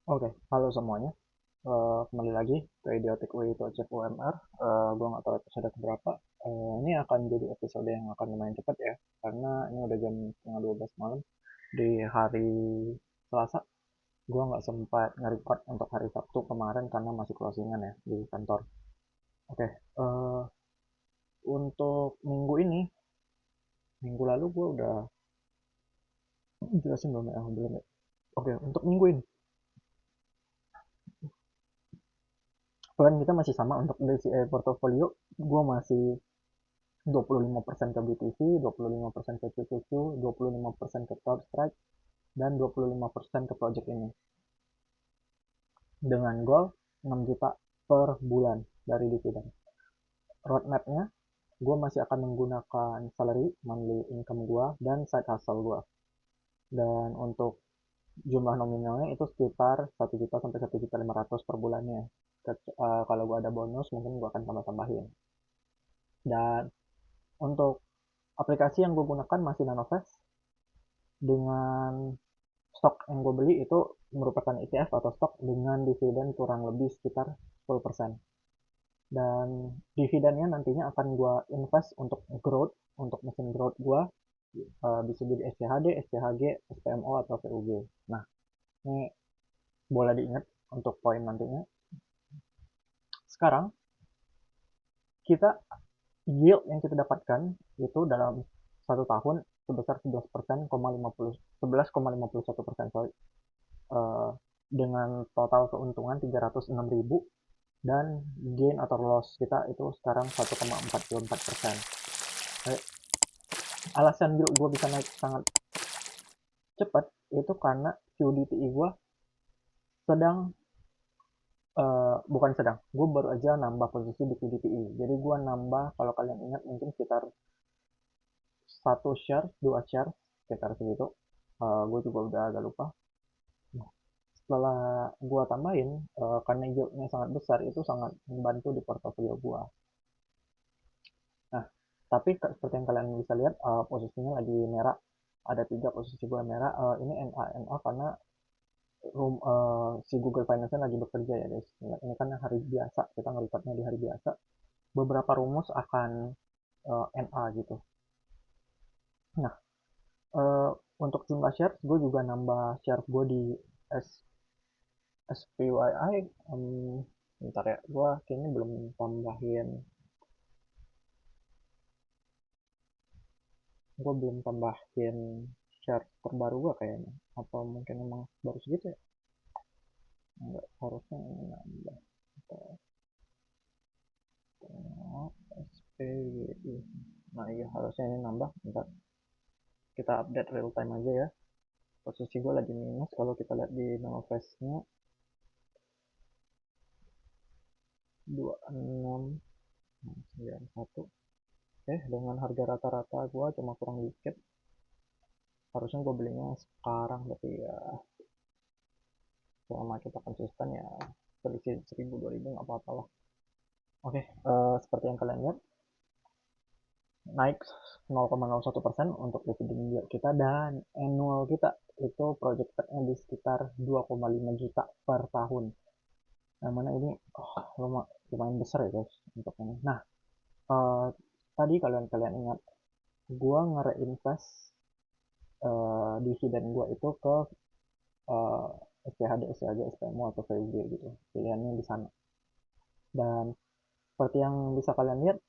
Oke, halo semuanya. Kembali lagi ke Idiotic Way to Achieve UMR. Gue nggak tahu episode keberapa. Ini akan jadi episode yang akan lumayan cepat ya, karena ini udah jam setengah 12 malam di hari Selasa. Gue nggak sempat nge-record untuk hari Sabtu kemarin karena masih closingan ya di kantor. Oke, untuk minggu ini, minggu lalu gue udah jelasin belum ya? Belum ya. Oke, untuk minggu ini, plan kita masih sama untuk DCA portfolio. Gue masih 25% ke BTC, 25% ke QQQ, 25% ke CrowdStrike, dan 25% ke project ini. Dengan goal 6 juta per bulan dari dividen. Roadmap-nya, gue masih akan menggunakan salary, monthly income gue, dan side hustle gue. Dan untuk jumlah nominalnya itu sekitar 1 juta sampai 1.500.000 per bulannya. Kalau gue ada bonus, mungkin gue akan tambah-tambahin. Dan untuk aplikasi yang gue gunakan masih Nanovest dengan stok yang gue beli itu merupakan ETF atau stok dengan dividen kurang lebih sekitar 10%. Dan dividennya nantinya akan gue invest untuk growth, untuk mesin growth gue, bisa jadi SCHD, SCHG, SPMO, atau VUG. Nah, ini boleh diingat untuk poin nantinya. Sekarang, kita yield yang kita dapatkan itu dalam satu tahun sebesar 11,51%, sorry. Eh, dengan total keuntungan 306.000 dan gain atau loss kita itu sekarang 1,44%. Alasan gue bisa naik sangat cepat itu karena QDPI gue sedang bukan sedang, gue baru aja nambah posisi di QDPI. Jadi gue nambah, kalau kalian ingat mungkin sekitar satu share, dua share, sekitar segitu. Gue juga udah agak lupa. Nah, setelah gue tambahin, karena yieldnya sangat besar, itu sangat membantu di portofolio gue. Nah, tapi seperti yang kalian bisa lihat, posisinya lagi merah. Ada tiga posisi gue merah. Ini NA karena si Google Finance lagi bekerja ya guys. Ini kan hari biasa, kita ngerekodnya di hari biasa. Beberapa rumus akan NA gitu. Nah, eh, untuk jumlah share, gue juga nambah share gue di S SPYI. Bentar ya, gue kayaknya belum tambahin. Gue belum tambahin share terbaru gue kayaknya. Atau mungkin emang baru segitu ya. Enggak, harusnya ini nambah. SPWI. Nah iya, harusnya ini nambah. Bentar, kita update real time aja ya. Posisi gue lagi minus. Kalau kita lihat di manifestnya 2691. Dengan harga rata-rata gue cuma kurang dikit. Harusnya gue belinya sekarang, tapi ya selama kita konsisten ya selisih 1000 2000 nggak apa-apa lah. Oke, seperti yang kalian lihat, naik 0,01% untuk dividen yield kita, dan annual kita itu projectednya di sekitar 2,5 juta per tahun. Yang mana ini lumayan besar ya guys untuk ini. Nah, uh, tadi kalian ingat, gua nge-reinvest dividen gua itu ke uh, SCHD, SCHG, SPMO, atau VUG gitu. Pilihannya di sana. Dan seperti yang bisa kalian lihat,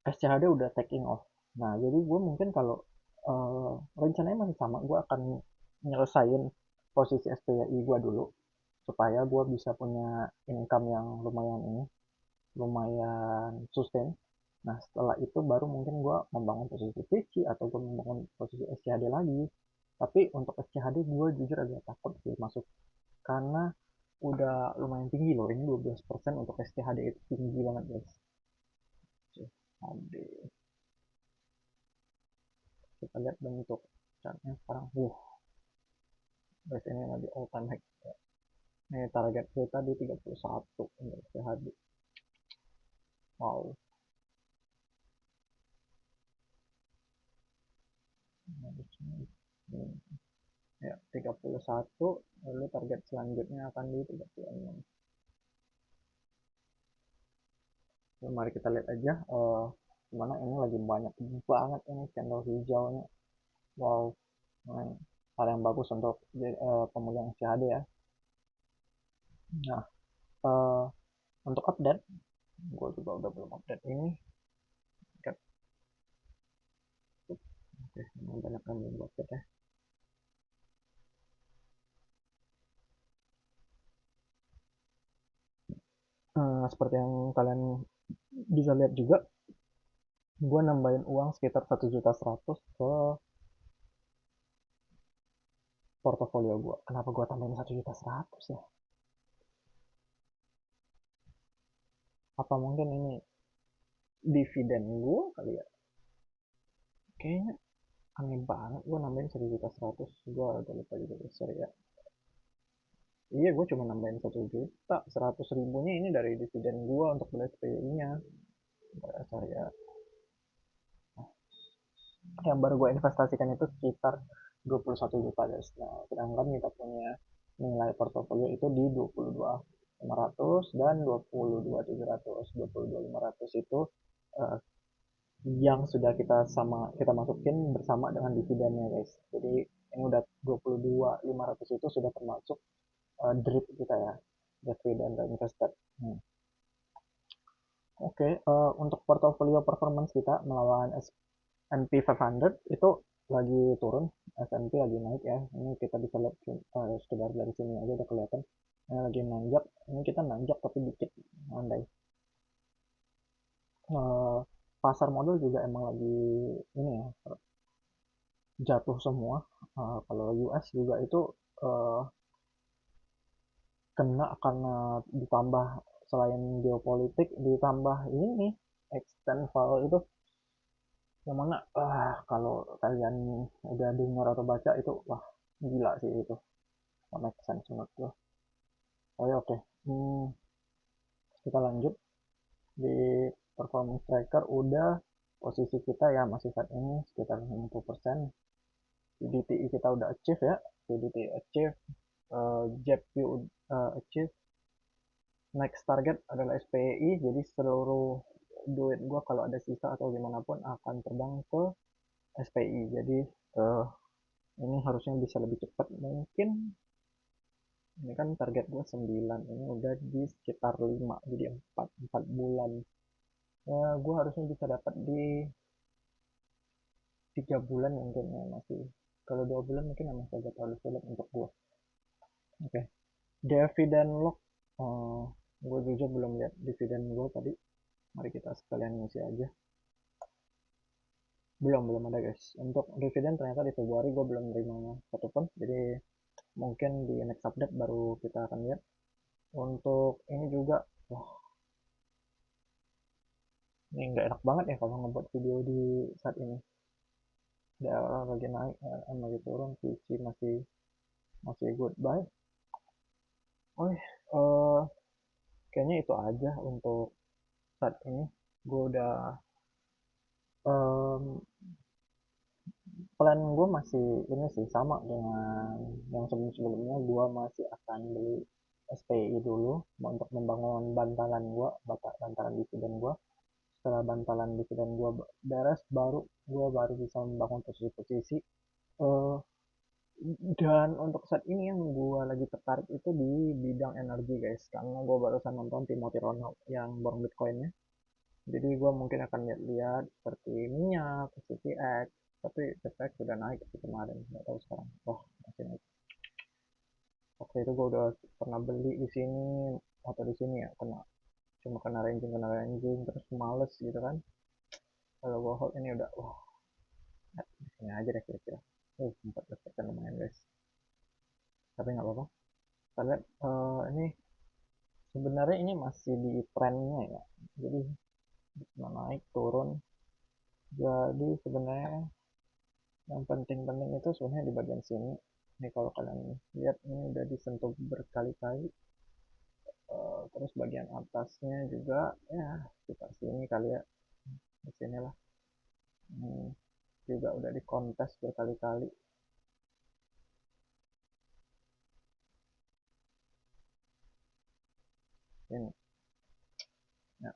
SCHD udah taking off. Nah, jadi gue mungkin kalau rencananya masih sama, gue akan nyelesain posisi SPYI gue dulu supaya gue bisa punya income yang lumayan sustain. Nah, setelah itu baru mungkin gue membangun posisi VC atau gue membangun posisi SCHD lagi. Tapi untuk SCHD gue jujur agak takut sih masuk karena udah lumayan tinggi loh. Ini 12% untuk SCHD itu tinggi banget guys. SCHD. Kita lihat bentuk chartnya sekarang. Guys, ini lagi all time high. Ini target kita di 31 untuk CHD. Wow. Ya, 31, lalu target selanjutnya akan di 36. Nah, mari kita lihat aja, gimana ini lagi banyak banget ini candle hijaunya. Wow, nah, hal yang bagus untuk pemegang CHD ya. Nah, eh, untuk update, gue juga udah belum update ini. Oke, memang banyak yang belum update ya. Seperti yang kalian bisa lihat juga, gue nambahin uang sekitar 1.100.000 ke portofolio gue. Kenapa gue tambahin 1.100.000 ya? Apa mungkin ini dividen gue kali ya? Kayaknya aneh banget gue nambahin 1.100.000. Gue agak lupa juga, sorry ya. Iya, gue cuma nambahin 1.000.000. 100.000-nya ini dari dividen gue untuk beli SPI-nya. Sorry ya. Yang baru gue investasikan itu sekitar 21 juta guys. Nah, sedangkan kita punya nilai portofolio itu di 22.500 dan 22.700. 22.500 itu uh, yang sudah kita masukin bersama dengan dividennya guys. Jadi ini udah 22.500 itu sudah termasuk DRIP kita ya, dividen reinvested. Oke, untuk portofolio performance kita melawan S&P 500 itu lagi turun, S&P lagi naik ya. Ini kita bisa lihat sekedar dari sini aja udah kelihatan. Ini lagi nanjak, ini kita nanjak tapi dikit, andai. Eh, Pasar modal juga emang lagi ini ya, jatuh semua. Kalau US juga itu eh, kena karena ditambah selain geopolitik ditambah ini extend file itu, yang mana kalau kalian udah dengar atau baca itu wah gila sih itu, nggak make sense menurut gue. Oke, kita lanjut di performance tracker. Udah, posisi kita ya masih saat ini sekitar 60%. PDTI kita udah achieve ya, PDTI achieve, JEPU achieve. Next target adalah SPI, jadi seluruh duit gua kalau ada sisa atau gimana pun akan terbang ke SPI. Jadi uh, ini harusnya bisa lebih cepat mungkin. Ini kan target gue 9, ini udah di sekitar 5, jadi 4 bulan. Ya, gue harusnya bisa dapat di 3 bulan mungkin ya masih. Kalau 2 bulan mungkin masih agak terlalu sulit untuk gue. Oke, dividen lock. Gue jujur belum lihat dividen gue tadi. Mari kita sekalian ngisi aja. Belum ada guys. Untuk dividen ternyata di Februari gue belum terima satupun. Jadi mungkin di next update baru kita akan lihat. Untuk ini juga, wah ini nggak enak banget ya kalau ngebuat video di saat ini. Daerah lagi naik, lagi turun, PC masih masih goodbye. Oh, kayaknya itu aja untuk saat ini. Gue udah um, plan gue masih ini sih sama dengan yang sebelum-sebelumnya. Gue masih akan beli SPI dulu untuk membangun bantalan gue, bantalan dividen gue. Setelah bantalan dividen gue beres, baru gue baru bisa membangun posisi-posisi. Uh, dan untuk saat ini yang gue lagi tertarik itu di bidang energi guys, karena gue barusan nonton Timothy Ronald yang borong Bitcoinnya. Jadi gue mungkin akan lihat-lihat seperti minyak, CPX, tapi CPX sudah naik sih kemarin, nggak tahu sekarang. Wah, masih naik. Waktu itu gue udah pernah beli di sini atau di sini ya, kena ranking, terus males gitu kan. Kalau gue hold ini udah, wah, di sini aja deh kira-kira. 14% lumayan guys. Tapi nggak apa-apa. Kita lihat ini sebenarnya ini masih di trennya ya. Jadi naik turun. Jadi sebenarnya yang penting-penting itu sebenarnya di bagian sini. Ini kalau kalian lihat ini udah disentuh berkali-kali. Terus bagian atasnya juga ya sekitar sini kali ya. Di sinilah. Hmm, juga udah dikontes berkali-kali. ini. Nah,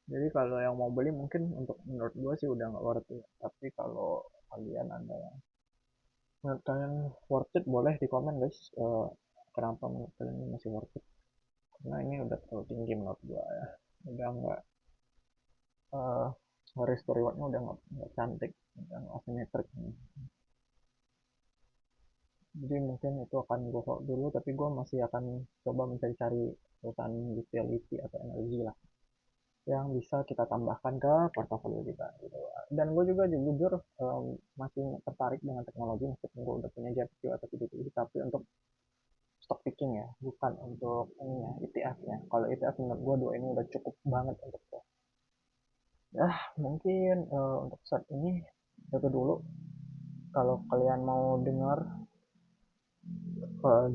jadi kalau yang mau beli mungkin untuk menurut gue sih udah nggak worth it. Tapi kalau kalian ada yang menurut kalian worth it, boleh di komen guys. Kenapa menurut kalian ini masih worth it? Karena ini udah terlalu tinggi menurut gue ya. Udah nggak uh, risk to rewardnya udah nggak cantik, udah nggak asimetrik. Jadi mungkin itu akan gue hold dulu, tapi gue masih akan coba mencari-cari perusahaan utility atau energi lah yang bisa kita tambahkan ke portofolio kita gitu. Dan gue juga jujur masih tertarik dengan teknologi meskipun gue udah punya JPQ atau PDPI, tapi untuk stock picking ya, bukan untuk ini ya, ETF ya. Kalau ETF menurut gue dua ini udah cukup banget untuk gue. Ya mungkin untuk saat ini itu dulu. Kalau kalian mau dengar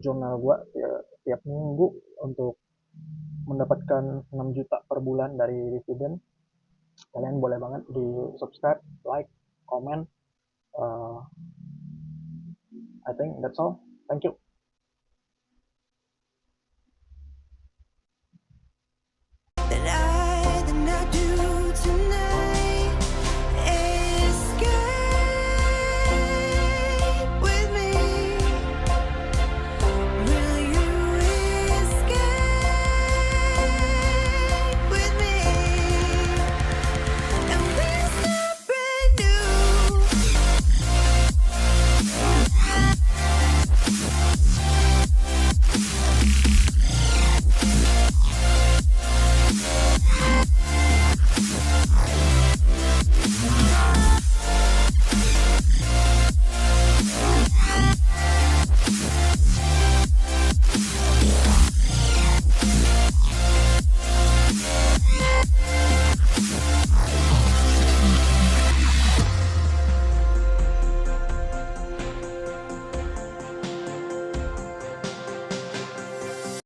jurnal gue ya, tiap minggu untuk mendapatkan 6 juta per bulan dari dividen, kalian boleh banget di subscribe, like, comment. uh, I think that's all. Thank you.